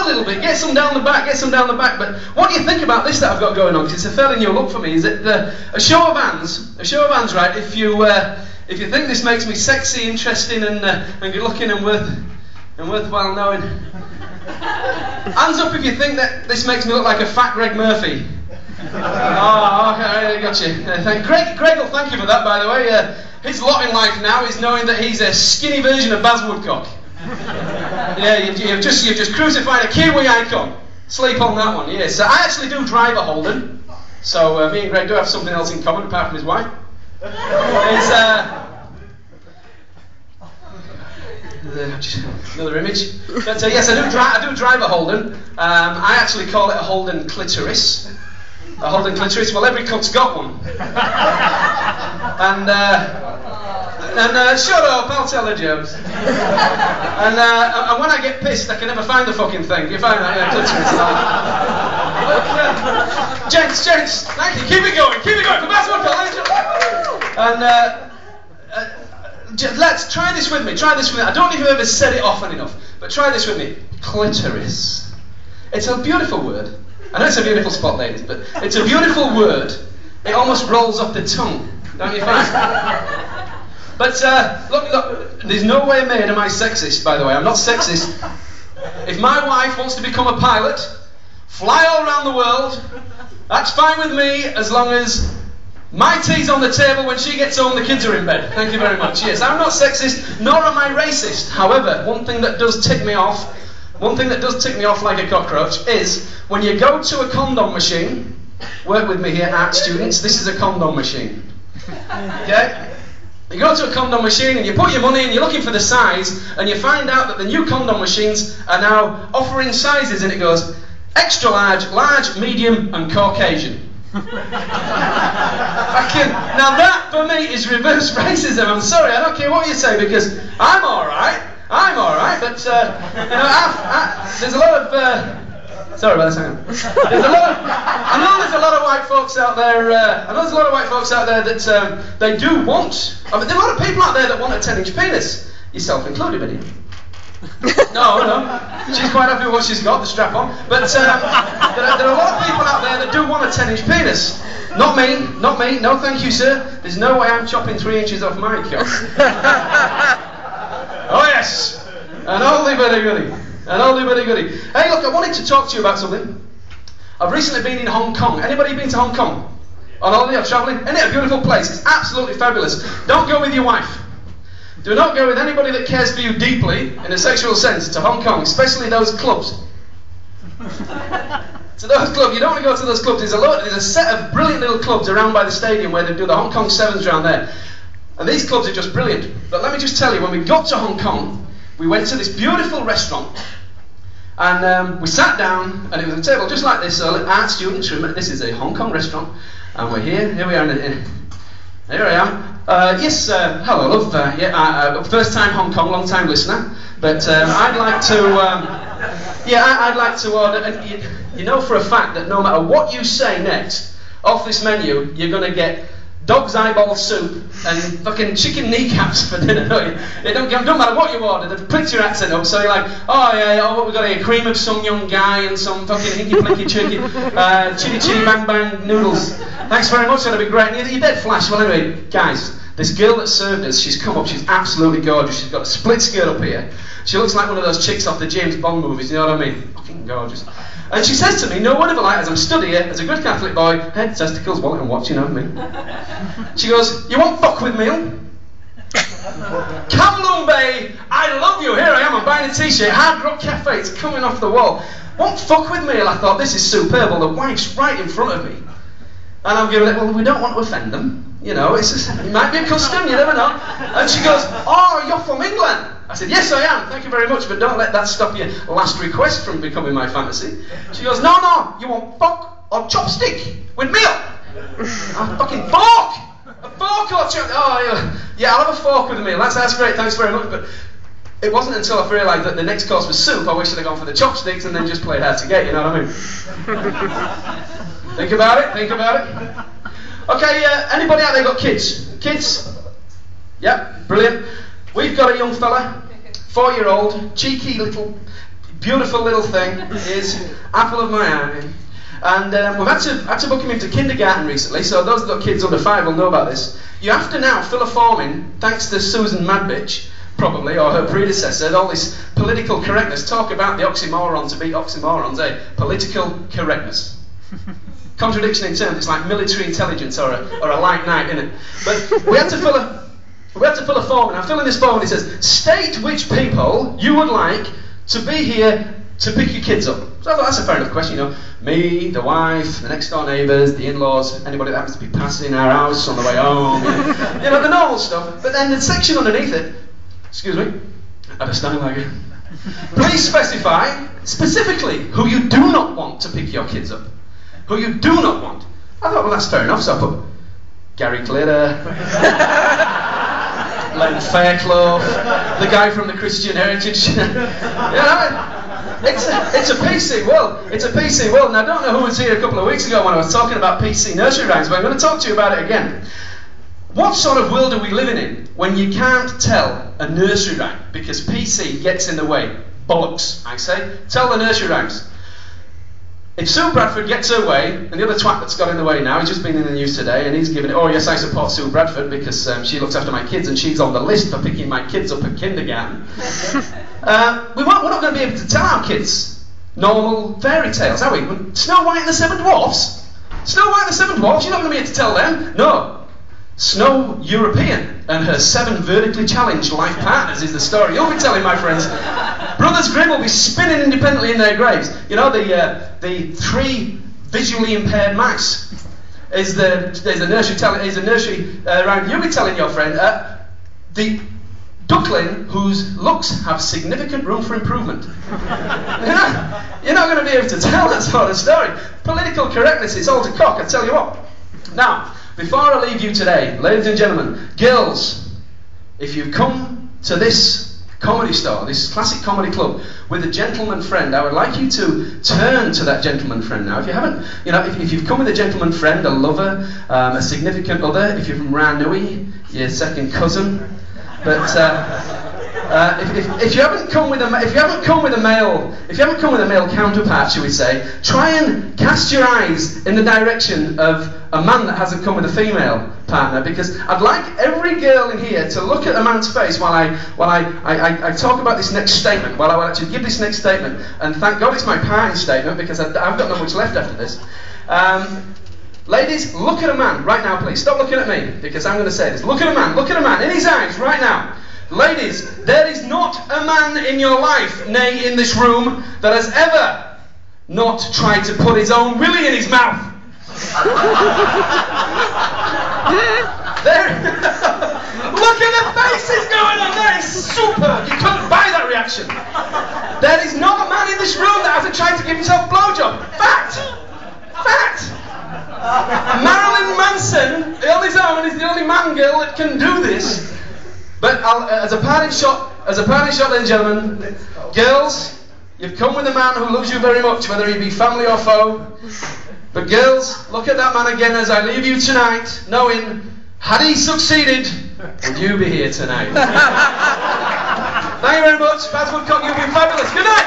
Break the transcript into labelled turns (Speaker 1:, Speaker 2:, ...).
Speaker 1: a little bit, get some down the back, but what do you think about this that I've got going on? Because it's a fairly new look for me. Is it a show of hands, right, if you think this makes me sexy, interesting and good looking and worthwhile knowing. Hands up if you think that this makes me look like a fat Greg Murphy. Oh, okay, I got you. Greg will thank you for that, by the way. His lot in life now is knowing that he's a skinny version of Baz Woodcock. Yeah, you've just crucified a Kiwi icon. Sleep on that one, yes. I actually do drive a Holden, so me and Greg do have something else in common apart from his wife. Another image. But yes, I do drive a Holden. I actually call it a Holden clitoris. A Holden clitoris. Well, every cunt's got one. And shut up, I'll tell the jokes. And when I get pissed, I can never find the fucking thing. You find that? Yeah, clitoris. Gents, thank you. Keep it going. For Baz Woodcock, ladies and gentlemen. Let's try this with me. I don't know if you've ever said it often enough, but try this with me. Clitoris. It's a beautiful word. I know it's a beautiful spot, ladies, but it's a beautiful word. It almost rolls off the tongue, don't you find? But look, there's no way made am I sexist, by the way. I'm not sexist. If my wife wants to become a pilot, fly all around the world, that's fine with me as long as my tea's on the table. When she gets home, the kids are in bed. Thank you very much. Yes, I'm not sexist, nor am I racist. However, one thing that does tick me off like a cockroach is when you go to a condom machine. Work with me here, art students. This is a condom machine. Okay? You go to a condom machine and you put your money in, you're looking for the size, and you find out that the new condom machines are now offering sizes, and it goes extra large, large, medium, and Caucasian. Now that for me is reverse racism. I'm sorry, I don't care what you say, because I'm alright, but there's a lot of sorry about this, hang on. I know there's a lot of white folks out there that they do want, there are a lot of people out there that want a 10-inch penis, yourself included, Minnie. No, she's quite happy with what she's got, the strap on. But there are a lot of people out there that do want a 10-inch penis. Not me, no thank you, sir. There's no way I'm chopping 3 inches off my cock. Oh yes, an oldie but a goodie. Hey look, I wanted to talk to you about something. I've recently been in Hong Kong. Anybody been to Hong Kong? On holiday or travelling? Isn't it a beautiful place? It's absolutely fabulous. Don't go with your wife. Do not go with anybody that cares for you deeply, in a sexual sense, to Hong Kong, especially those clubs. To those clubs, you don't want to go to those clubs. There's a set of brilliant little clubs around by the stadium where they do the Hong Kong Sevens around there. And these clubs are just brilliant. But let me just tell you, when we got to Hong Kong, we went to this beautiful restaurant, and we sat down, and it was a table just like this. So art students, remember, this is a Hong Kong restaurant, and we're here we are, here I am. Yes, hello love, first time Hong Kong, long time listener, but I'd like to order, and you know for a fact that no matter what you say next, off this menu, you're going to get dog's eyeball soup and fucking chicken kneecaps for dinner. It don't matter what you order, they've picked your accent up, so you're like, what we got here, cream of some young guy and some fucking hinky-blinky chicken, chitty bang bang noodles. Thanks very much, that'll be great. You're dead flash. Well anyway, guys, this girl that served us, she's come up, she's absolutely gorgeous. She's got a split skirt up here. She looks like one of those chicks off the James Bond movies, you know what I mean? Fucking gorgeous. And she says to me, no word of a lie, as I'm stood here, as a good Catholic boy, head, testicles, wallet and watch, you know what I mean? She goes, you want fuck with meal? Kowloon Bay, I love you, here I am, I'm buying a t-shirt, Hard Rock Cafe, it's coming off the wall. Want fuck with meal? I thought, this is superb, well the wife's right in front of me. And I'm giving it, well we don't want to offend them, you know, it might be a custom, you never know. And she goes, oh, you're from England? I said, yes I am, thank you very much, but don't let that stop your last request from becoming my fantasy. She goes, no, you want fuck or chopstick with meal? A fucking fork! A fork or chopstick? Oh, yeah, I'll have a fork with a meal, that's great, thanks very much, but it wasn't until I realised that the next course was soup, I wish I'd have gone for the chopsticks and then just played hard to get, you know what I mean? Think about it. Okay, anybody out there got kids? Kids? Yep, brilliant. We've got a young fella, 4-year-old, cheeky little beautiful little thing, is apple of my eye. And we've had to book him into kindergarten recently, so those that got kids under 5 will know about this. You have to now fill a form in, thanks to Susan Madbitch, probably, or her predecessor, all this political correctness. Talk about the oxymoron to beat oxymorons, eh? Political correctness. Contradiction in terms, it's like military intelligence or a light night, isn't it? But we had to fill a form, and I'm filling this form and it says, state which people you would like to be here to pick your kids up. So I thought that's a fair enough question, you know. Me, the wife, the next door neighbours, the in-laws, anybody that happens to be passing our house on the way home, you know, the normal stuff. But then the section underneath it, excuse me, I understand like it. Please specify specifically who you do not want to pick your kids up. Who you do not want. I thought, well, that's fair enough, so I put Gary Glitter, Len Fairclough, the guy from the Christian Heritage. You know, it's a PC world. It's a PC world, and I don't know who was here a couple of weeks ago when I was talking about PC nursery rhymes, but I'm going to talk to you about it again. What sort of world are we living in when you can't tell a nursery rhyme because PC gets in the way? Bollocks, I say. Tell the nursery rhymes. If Sue Bradford gets her way, and the other twat that's got in the way now, he's just been in the news today, and he's given it, oh yes, I support Sue Bradford because she looks after my kids and she's on the list for picking my kids up at kindergarten. We're not going to be able to tell our kids normal fairy tales, are we? Snow White and the Seven Dwarfs? Snow White and the Seven Dwarfs, you're not going to be able to tell them. No. Snow European and her 7 vertically challenged life partners is the story you'll be telling, my friends. Brothers Grimm will be spinning independently in their graves. You know, the 3 visually impaired mice is a nursery rhyme you'll be telling your friend. The duckling whose looks have significant room for improvement. You're not going to be able to tell that sort of story. Political correctness, it's all to cock, I tell you what. Now, before I leave you today, ladies and gentlemen, girls, if you've come to this comedy store, this classic comedy club, with a gentleman friend, I would like you to turn to that gentleman friend now. If you haven't, you know, if you've come with a gentleman friend, a lover, a significant other, if you're from Ranui, your second cousin, but if you haven't come with a male counterpart, shall we say, try and cast your eyes in the direction of a man that hasn't come with a female partner, because I'd like every girl in here to look at a man's face while I talk about this next statement, while I will actually give this next statement, and thank God it's my parting statement because I've got not much left after this. Ladies, look at a man right now, please. Stop looking at me, because I'm going to say this. Look at a man in his eyes right now. Ladies, there is not a man in your life, nay, in this room, that has ever not tried to put his own willy in his mouth. There. Look at the faces going on there. It's superb. You couldn't buy that reaction. There is not a man in this room that hasn't tried to give himself a blowjob. Fact. Marilyn Manson, on his own, is the only man girl that can do this. But as a parting shot, ladies and gentlemen, girls, you've come with a man who loves you very much, whether he be family or foe. But girls, look at that man again as I leave you tonight, knowing, had he succeeded, would you be here tonight? Thank you very much. Baz Woodcock, you've been fabulous. Good night.